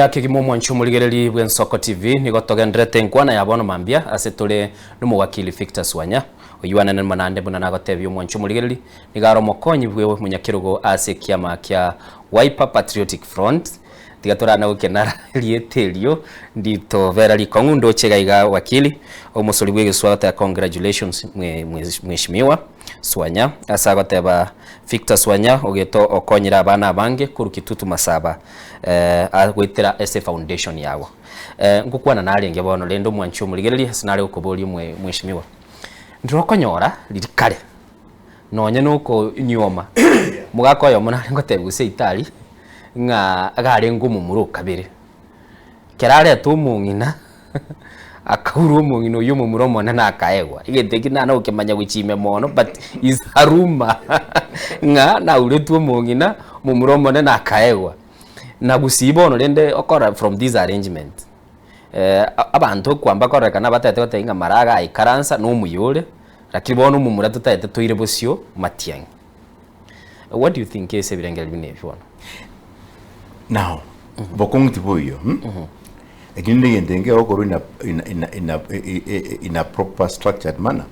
Kigimo mwanchu muligereri bw'Ensoko TV nigo togendrete nkwana yabono mambia ase tole n'umuwakili Victor Swanya oyuana na manande buna nagotebyo mwanchu muligereri nigaro mokonyi bwe munyakirugo ase kiama kya Wiper Patriotic Front tigatora na gukenara Erio ndito vera likongundo chegaiga wakili omusori bw'egiswata congratulations mweshimiwa Swanya asagoteba Victor Swanya ogeto okonyira abana bange kurukitutu masaba agwitira ese foundation yawo ngukwana narenge bono lendo mwanchu muligereri sinale ukoboli mweshimiwa ndirokonyora lirikare nonye nuko nyoma mugakoyo muna ngotebuse itali nga agare ngumu muruka bire kerare tumungina akauru mungino yumu muromo na nakaegwa igeteki na ukemanya guchime mono but is haruma nga na uretu mungina mu muromo na nakaegwa na gusibono lende okora from this arrangement abantu kwamba korekana batete gotenga maraga ikaransa no muyore rakibono mu muratu tete toire bosio matiang. What do you think is ebirengel binefyo now bokongi boyo again ndenge okoro in a proper structured manner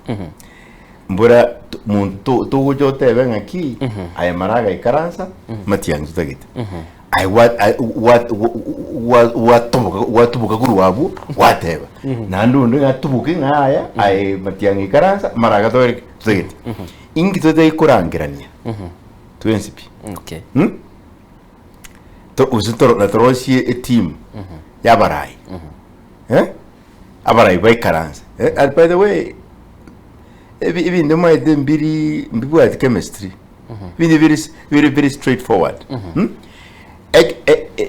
mbura muntu tugojote benga ki ay maraga ikaransa matiang tutagite I what tubuka kuru wabu whatever nandu ngatubuke ngaya ay matiang ikaransa maraga tutagite ingi tote ikurangirania tuensipi okay to uzitoro na toroshi a team yabarai abarai by karansa and by the way even the my mbiri mbibu at chemistry very straightforward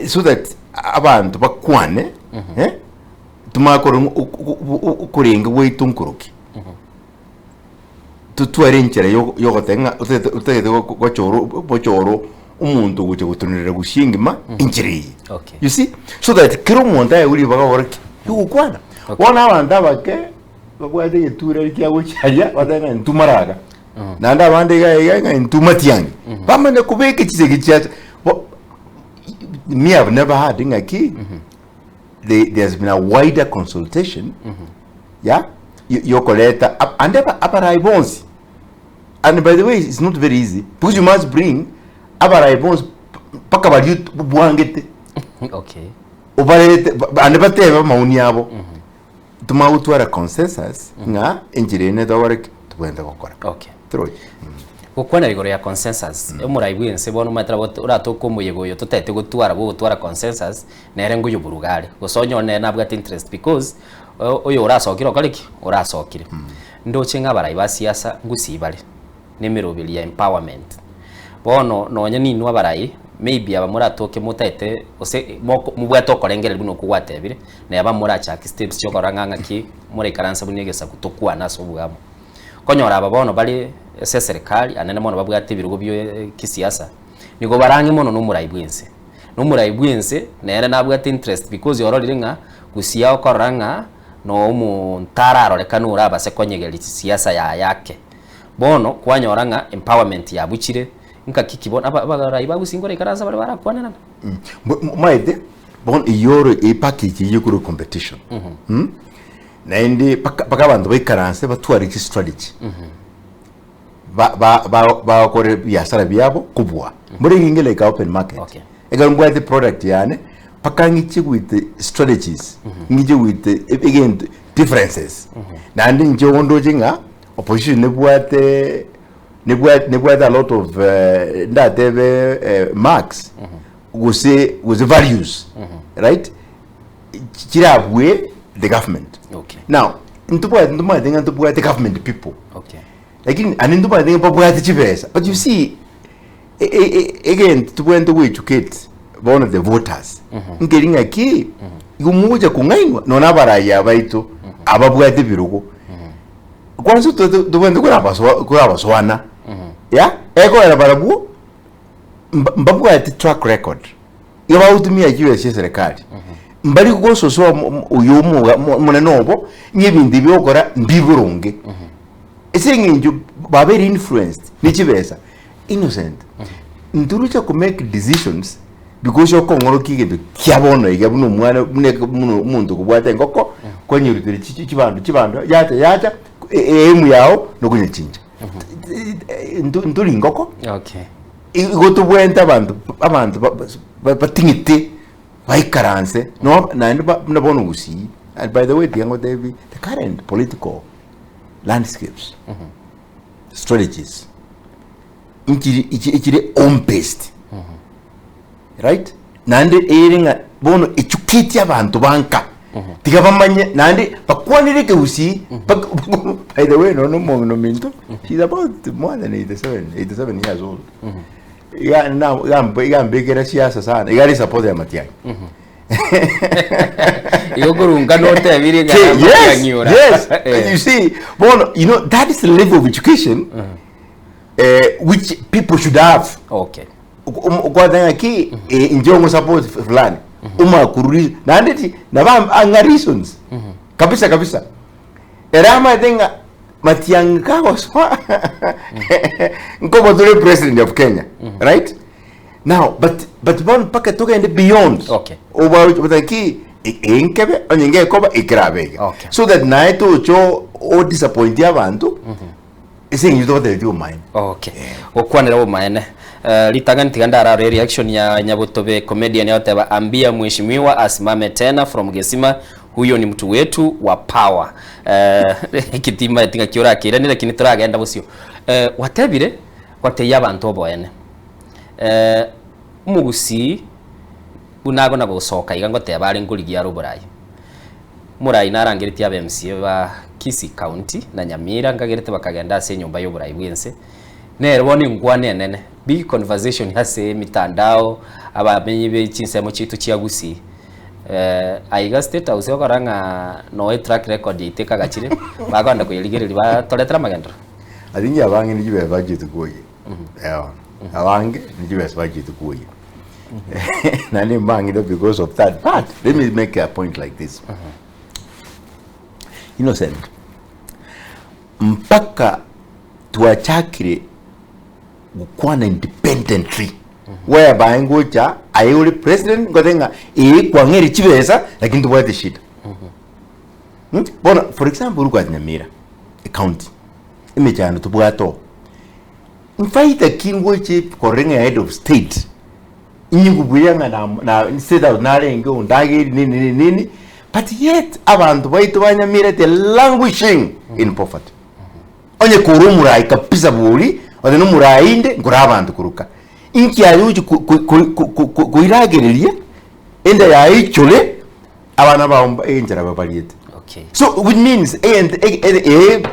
so that abantu bakwane tumakoro ukurenga weitunkuruki tutuarenchera yogotenga utete gochoro umuntu guje gutunirira gushingima injiri okay you see so that kiro monda yuri bagaworki yugukwana wana abandi abake bagwade yetura rikyago cyaya badanga ntumaraga nanda abandi ga ntumatiyangi bamane kubeke kizege cyacha me have never had ngaki there's been a wider consultation yeah yokoleta and abarai bonsi and by the way it's not very easy because you must bring abarai bonsi paka bali bwangete okay obarete ande bateba mauni yabo tumawutwara consensus nga enjirene dawarek tubenda gukora okay troy ukwana rigoro ya consensus emurai bwense bono matara uratoko muyegoyo tutete gutwara consensus nere nguyu burugare gusonyo ne nabwo at interest because oyo urasokira okariki urasokire ndocenga abarai ba siasa ngusibare nemirobili ya empowerment bono nonye ninwa abarai maybe abamuratoke mutete ose mubwato korengere buno kuwatebire ne abamuracha steps cyo koranganga ki muri karansa bunegesa kutokwa naso bwabo konyora ababono bali ese serikali anene mono babwate birugo byo kisiasa nigo barange mono no murai bwense nere nabwate interest because yororire nga gusiya okoranga no muntara roreka nura base konyegeri siasa yake bono kwanyoranga empowerment ya buchire nka kikibona abarai bagusingora ikaranza bari barakwanana maide bon yoro e package yikuru competition na indi paka abantu bikaranse batwara strategy ba kore yasara byabo kubwa muri ngingele ka open market okay egambwa the product yani pakangi chigwite strategies ngije with again differences na ndi njondo jinga opposition ne bwate a lot of marks was values right kirabwe the government okay now ntubwa the government people okay lakini anindubwa the chibesa but you see again tubwende we educate one of the voters ngeringa ki igumuja kungainwa nona baraya baito ababwate birugo kwanza tubwende kurabaswana ya eko era barabu mbabwate track record yaba utumia kiwe serikali mbali kugososo uyomu munenobo nyebindi byokora mbiburunge esengenjo babere influenced nichibesa innocent nturucha ku make decisions because yo kongoro kigendo kyabono igabuno mwana mundu kubwata ngoko konyurutire chibando yacha emu yao nokunyechinja nduri ngoko okay igoto bwenta abantu batingite baikaranse no na bono gusi. And by the way, the current political landscapes, strategies, it's home-based, right? Nande eringa bono educate abantu banka. Tiga bamanye nande bakwanireke usi. By the way, no minto. She's about more than 87 years old. Yeah, now bigger siasa sana. Igari support ya Matiang'i. Yes. You see, well, you know, that is the level of education which people should have. Okay. Kwa ki injongo support fulani. Kururi nanditi na anga reasons. Kabisa. Erama denga Matiang'i was nko president of Kenya, right? Now, but one packet took and beyond. Okay. Over the key, inkebe, onyenge koba ikrabe. Okay. So that night to show or disappoint yabantu. Saying you don't have to mind. Okay. Okwanira wo maene. Litagan tiganda reaction ya Nyabutobe comedian yote wa ambia mheshimiwa asimame tena from Gesima, huyo ni mtu wetu wa power. Kitima tinga kiora kire ni lakini turagenda busio. Watebire wate yabantu boene. Omogusii bunago na bosoka igango te bari ngurigia ruburai murai narangiriti aba MC ba Kisii County na Nyamira ngagirite bakagenda ase nyumba y'uburai bwense nerwo ni ngwane nene big conversation hase mitandao abamenyi be chinsemo chitu chia Gusii aiga state house yokaranga no track record iteka gachire bagonda kuyirigirira ba toletera magendo adingi abange ni jibe bajitu kuye abange ni jibe bajitu kuye nani mangi because of that. But let me make a point like this. Innocent mpaka tuachakire ukwana independently whereby ngocha ayuri president ngotenga kwa ngeri chibesa lakini tubwate shida. Bona for example uko Nyamira county imechana tubwato mfaita kingoche korenga head of state inyugubuyanga na state out narenge undage nini but yet abantu baitu banyamira the languishing in poverty onye kurumura ikapisa buri ode no murainde ngura abantu kuruka inki ayuji kuiragereria enda ya ichule abana ba enjera babaliete. Okay. So which means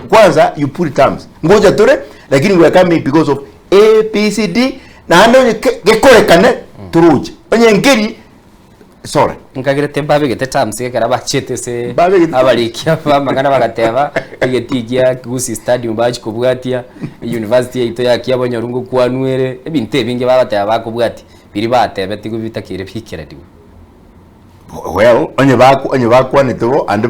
kwanza you put terms ngoja tore lakini we are coming because of ABCD na ando gekorekane turuji onye ngeri sorry ngagire temba bigete tamse kara bachete se abalikia bamangana bagateba igetigia Gusii stadium bachi kubwatia university ito yakiya Nyarungu kwanwere ebinte binge babateba bakubwati biri batebe tigo bitakire bikira diwe. Well, onye bakwa nito ande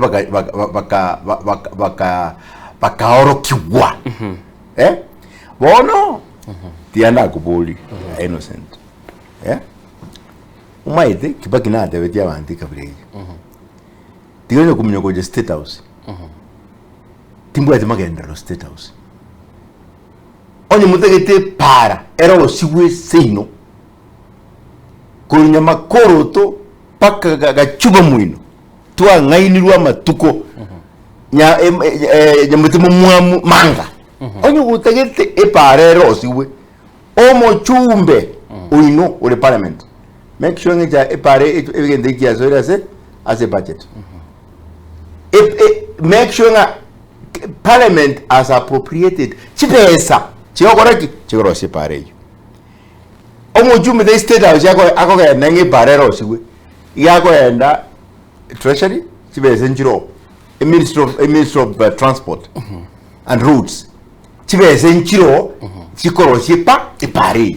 baka orokiwa bono tianda kubuli innocent umaite kibaki na tebeti abantu kabirege tigonye kumenya ko state house timbu ati magenda ro state house onye mutegete para era osiwe seino kunya makoroto paka gachuba mwino twa ngainirwa matuko nya mutima mwamu manga onye utegete eparero osiwe omo chumbe uino ule parliament make sure ngeja epare egende kiazo as a budget make sure parliament as appropriated chipesa chiokoraki chikoro separe omo chumbe the state house yako akoga nange parero osiwe yako enda treasury chipesa njiro a minister of transport and roads chipesa njiro chikoro sipa ipare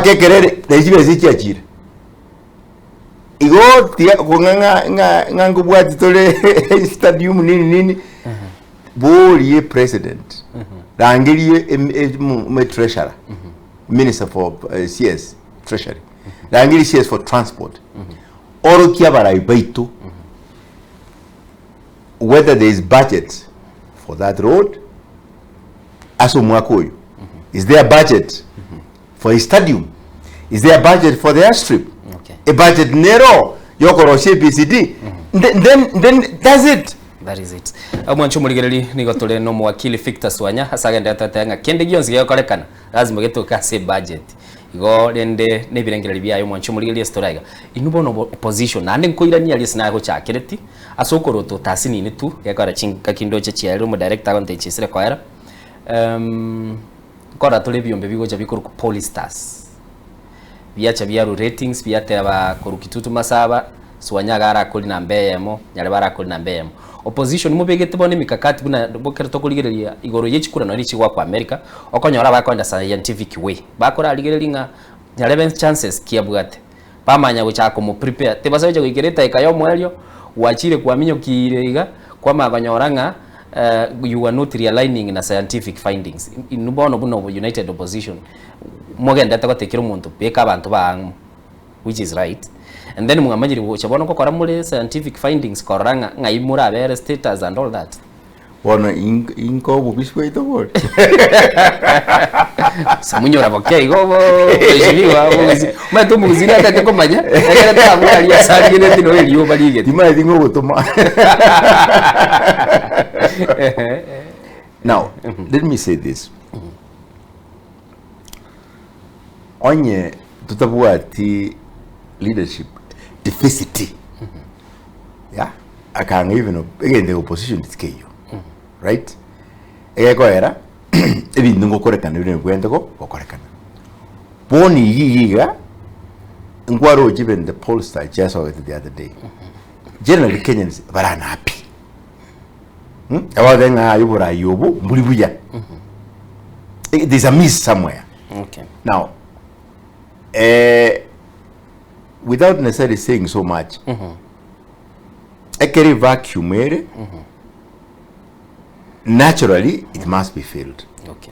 kekerere dejibe chiachira igo tia nganga ngubwati tole stadium nini boli president rangiriye treasurer minister for CS treasury rangiri shares for transport oro kia barai baitu whether there is budget for that road aso mwakoyo is there a budget for a stadium, is there a budget for the airstrip, a budget nero yokoroshe PCD, then that's it. That is it. Mwancho muligereri nigotole no mwakili Victor Swanya asagenda tatenga kende gionzi yakorekana lazima getuka se budget igo rende nebirengereri byayo mwancho muligereri storaiga inubo no opposition nande nkoirani ali sinago chakireti asokoro to tasini ni tu yakara chinka kindoche chiaro mu director konte chisire kwaera kora tole byombe bigoja bikuru ku Polystars biacha byaru ratings byate aba korukitutu masaba Swanya gara kuli na mbeyemo nyale bara kuli na mbeyemo opposition mubegete bone mikakati buna bokerto kuligereria igoro yechikura no richi kwa America okonyora bakonda scientific way bakora aligerelinga nyale chances kiabwate pamanya guchako mu prepare tebasaje kuigereta ikayo mwelyo wachire kwa minyo kirega kwa mabanyoranga you are not realigning na scientific findings inubono buno united opposition mogenda takotekira umuntu beka abantu bangu which is right. And then mungamajiri chabona ko kora muri scientific findings koranga ngaimura abere status and all that. Bona inko bubishwe ito bol. Samunyora bakye gobo ejiwa buzi. Mato muzina tate ko manya. Ekera ta mwali asali ne tino eliyo balige. Dima dingo gotoma. Now, let me say this. Onye tutabuati leadership deficit. Yeah, I can't even again the opposition is KU. Right? Ego era ebi ndungo korekana bino kwenda ko korekana. Boni yiga ngwaro given the pollster just saw it the other day. Generally Kenyans are unhappy. About then ayubura yobu mbulibuya. There's a miss somewhere. Okay. Now without necessarily saying so much, a carry vacuum area, naturally it must be filled. Okay.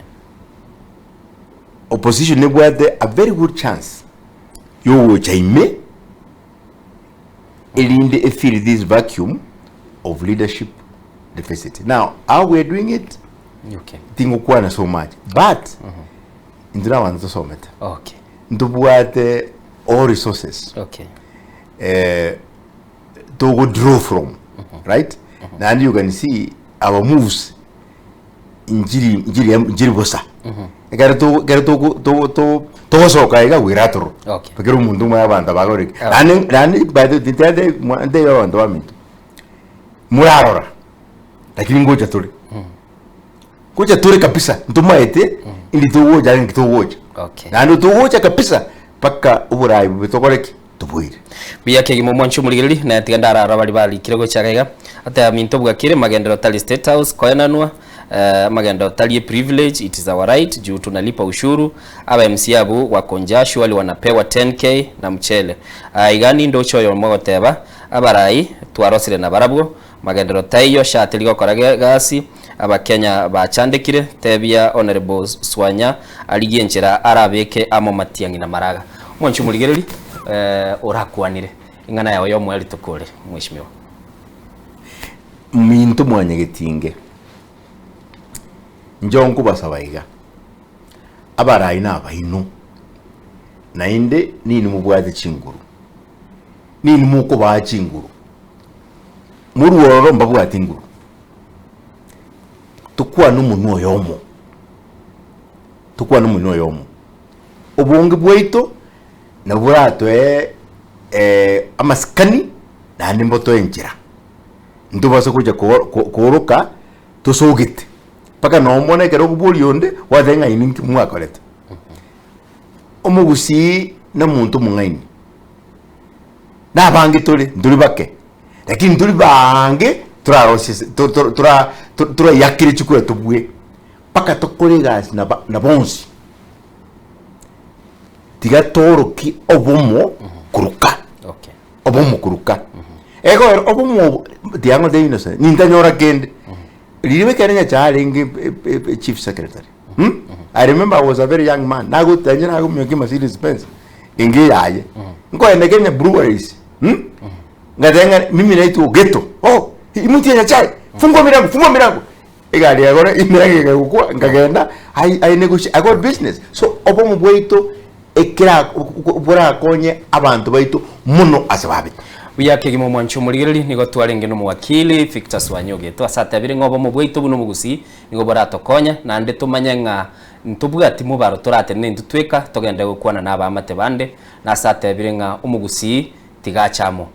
Opposition had a very good chance. You chaime elinde fill this vacuum of leadership deficit. Now, how we're doing it? Okay. Tingo kwana so much, but indira wanzo so meta. Okay. Ndubuate all resources. Okay. To go draw from, right? And you can see our moves in Jiri Bosa. To so kaiga wiratoro. Okay. Porque o mundo mai avanta bagori. Nani by the day avanta vamito. Murarora. Lakini ngoja tuli. Ngoja tuli kabisa. Ntuma ete ili tuwo jani tuwo. Okay. Nando tuwo kabisa paka uburai bitokoreki tubuire. Biyake gimo mwanchu muligeri na tigandara arabali bali kirego cyagaiga ata minto bwakire magendero tali state house koyananwa magendero tali privilege it is our right juu tunalipa ushuru aba MC abu wakonjashu wali wanapewa 10k na mchele igani ndo choyo mogoteba abarai twarosire na barabwo magendero tayo shateligo korage gasi aba Kenya bachandekire tebia honorable Swanya aligenjera arabeke amo matiangi na maraga mwanchu muligeri orakwanire ingana yawe yo mwali tukore mwishimiwa minto mwanya getinge njongo basabaiga abarai na abaino nainde nini mubwate chinguru nini muko ba chinguru muruoro mbabwate inguru tukwa numunwa yomo obunge bwaito na burato amaskani na nimboto enjira ndubaso kuja kuruka tusugite paka no mbone kero kubuli yonde wathenga ininki mwakoreta Omogusii na muntu mungaini na bange tuli nduri bake lakini nduri bange turarosise tura yakire chukura tubwe paka tokore gas na bonsi Tiga toroki obomo kuruka. Okay. Obomo kuruka. Ego obomo diango de innocent. Nintanyora kende. Liwe kenya chalingi chief secretary. I remember I was a very young man. Nago tanya nago myoki Mercedes Benz. ingi yaye ngoende Kenya breweries ngatenga mimi naitwa ghetto imutie ya chai fungua milango igari yagora imirage gukwa ngagenda I negotiate I got business so obo mu bwaito ekira bora konye abantu baito muno asababi Wiyake gimo mwancho muligirili nigo twarenge no mwakili Victor Swanyoge twasate abiri ngobo mu bwaito buno Omogusii nigo bora tokonya na nde tumanyanga ntubuga ati mubaro turate ne ndutweka togenda gukwana naba amate bande na sate abiri nga Omogusii Tiga chamo